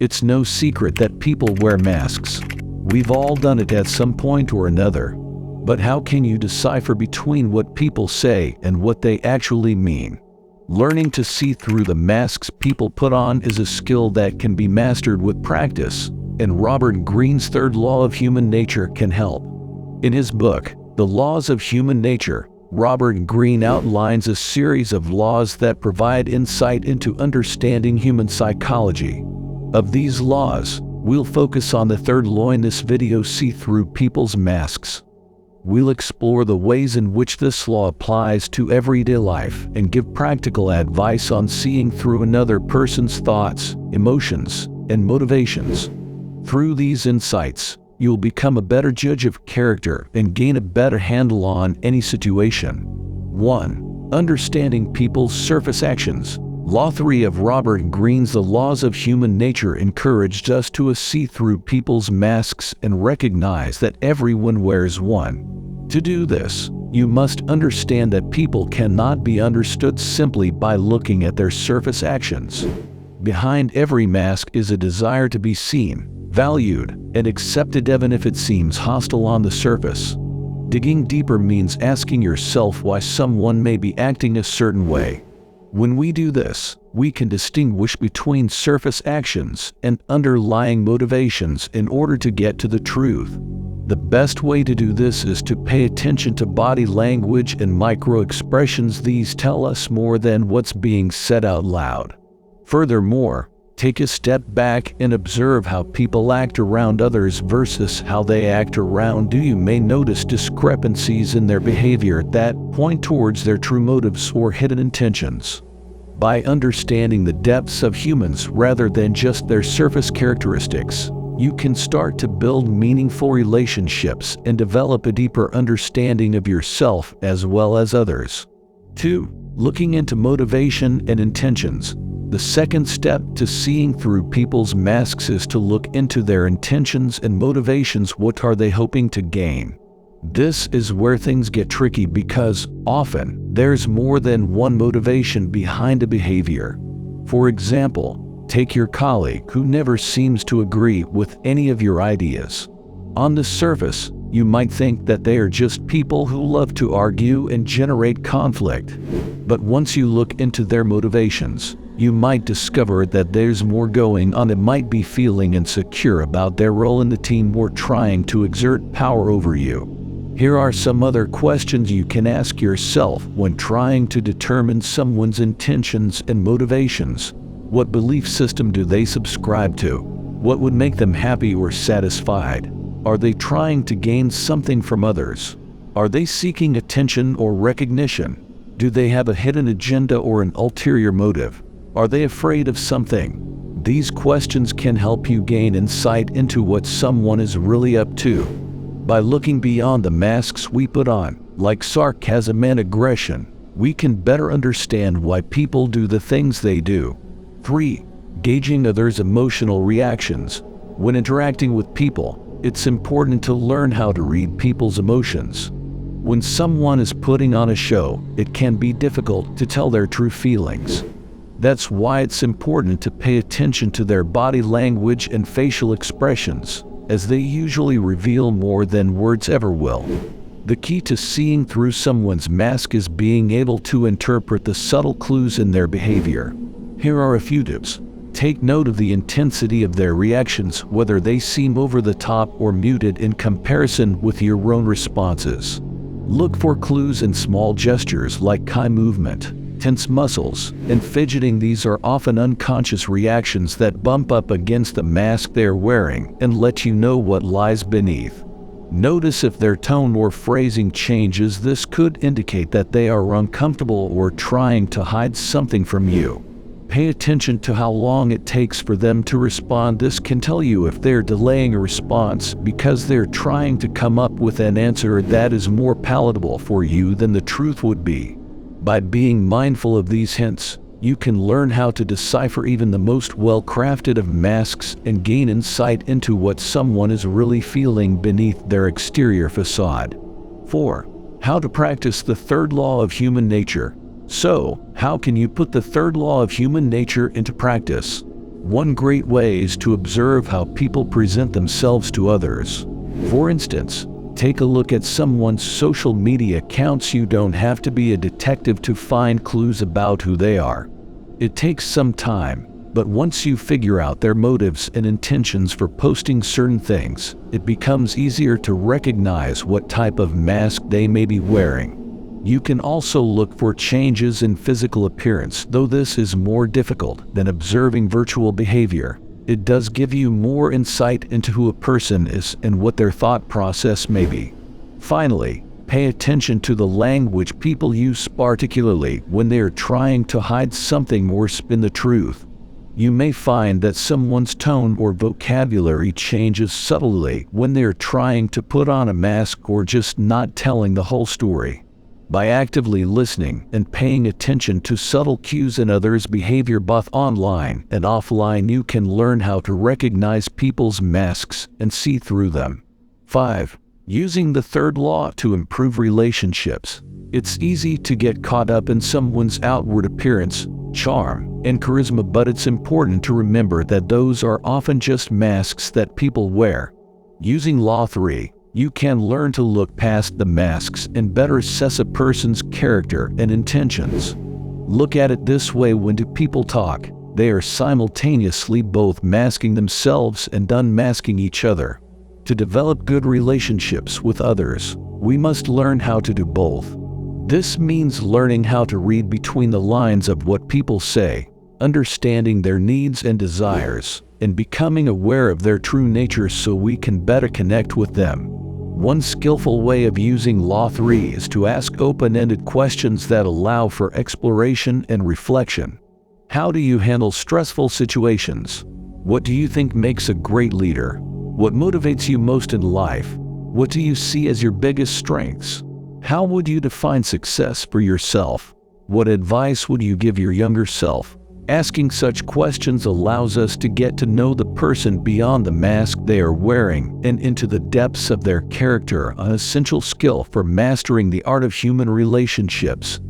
It's no secret that people wear masks. We've all done it at some point or another. But how can you decipher between what people say and what they actually mean? Learning to see through the masks people put on is a skill that can be mastered with practice, and Robert Greene's third law of human nature can help. In his book, The Laws of Human Nature, Robert Greene outlines a series of laws that provide insight into understanding human psychology. Of these laws, we'll focus on the third law in this video: see through people's masks. We'll explore the ways in which this law applies to everyday life and give practical advice on seeing through another person's thoughts, emotions, and motivations. Through these insights, you'll become a better judge of character and gain a better handle on any situation. 1. Understanding people's surface actions. Law 3 of Robert Greene's The Laws of Human Nature encouraged us to see through people's masks and recognize that everyone wears one. To do this, you must understand that people cannot be understood simply by looking at their surface actions. Behind every mask is a desire to be seen, valued, and accepted even if it seems hostile on the surface. Digging deeper means asking yourself why someone may be acting a certain way. When we do this, we can distinguish between surface actions and underlying motivations in order to get to the truth. The best way to do this is to pay attention to body language and micro-expressions. These tell us more than what's being said out loud. Furthermore, take a step back and observe how people act around others versus how they act around you. You may notice discrepancies in their behavior that point towards their true motives or hidden intentions. By understanding the depths of humans rather than just their surface characteristics, you can start to build meaningful relationships and develop a deeper understanding of yourself as well as others. 2. Looking into motivation and intentions. The second step to seeing through people's masks is to look into their intentions and motivations. What are they hoping to gain? This is where things get tricky because often there's more than one motivation behind a behavior. For example, take your colleague who never seems to agree with any of your ideas. On the surface, you might think that they are just people who love to argue and generate conflict. But once you look into their motivations, you might discover that there's more going on. It might be feeling insecure about their role in the team or trying to exert power over you. Here are some other questions you can ask yourself when trying to determine someone's intentions and motivations. What belief system do they subscribe to? What would make them happy or satisfied? Are they trying to gain something from others? Are they seeking attention or recognition? Do they have a hidden agenda or an ulterior motive? Are they afraid of something? These questions can help you gain insight into what someone is really up to. By looking beyond the masks we put on, like sarcasm and aggression, we can better understand why people do the things they do. 3. Gauging others' emotional reactions. When interacting with people, it's important to learn how to read people's emotions. When someone is putting on a show, it can be difficult to tell their true feelings. That's why it's important to pay attention to their body language and facial expressions, as they usually reveal more than words ever will. The key to seeing through someone's mask is being able to interpret the subtle clues in their behavior. Here are a few tips. Take note of the intensity of their reactions, whether they seem over the top or muted in comparison with your own responses. Look for clues in small gestures like eye movement, tense muscles, and fidgeting. These are often unconscious reactions that bump up against the mask they're wearing and let you know what lies beneath. Notice if their tone or phrasing changes. This could indicate that they are uncomfortable or trying to hide something from you. Pay attention to how long it takes for them to respond. This can tell you if they're delaying a response because they're trying to come up with an answer that is more palatable for you than the truth would be. By being mindful of these hints, you can learn how to decipher even the most well-crafted of masks and gain insight into what someone is really feeling beneath their exterior facade. 4. How to practice the third law of human nature. So, how can you put the third law of human nature into practice? One great way is to observe how people present themselves to others. For instance, take a look at someone's social media accounts. You don't have to be a detective to find clues about who they are. It takes some time, but once you figure out their motives and intentions for posting certain things, it becomes easier to recognize what type of mask they may be wearing. You can also look for changes in physical appearance, though this is more difficult than observing virtual behavior. It does give you more insight into who a person is and what their thought process may be. Finally, pay attention to the language people use, particularly when they are trying to hide something or spin the truth. You may find that someone's tone or vocabulary changes subtly when they are trying to put on a mask or just not telling the whole story. By actively listening and paying attention to subtle cues in others' behavior both online and offline, you can learn how to recognize people's masks and see through them. 5. Using the third law to improve relationships. It's easy to get caught up in someone's outward appearance, charm, and charisma, but it's important to remember that those are often just masks that people wear. Using Law 3, you can learn to look past the masks and better assess a person's character and intentions. Look at it this way: when two people talk, they are simultaneously both masking themselves and unmasking each other. To develop good relationships with others, we must learn how to do both. This means learning how to read between the lines of what people say, understanding their needs and desires, and becoming aware of their true nature so we can better connect with them. One skillful way of using Law 3 is to ask open-ended questions that allow for exploration and reflection. How do you handle stressful situations? What do you think makes a great leader? What motivates you most in life? What do you see as your biggest strengths? How would you define success for yourself? What advice would you give your younger self? Asking such questions allows us to get to know the person beyond the mask they are wearing and into the depths of their character, an essential skill for mastering the art of human relationships.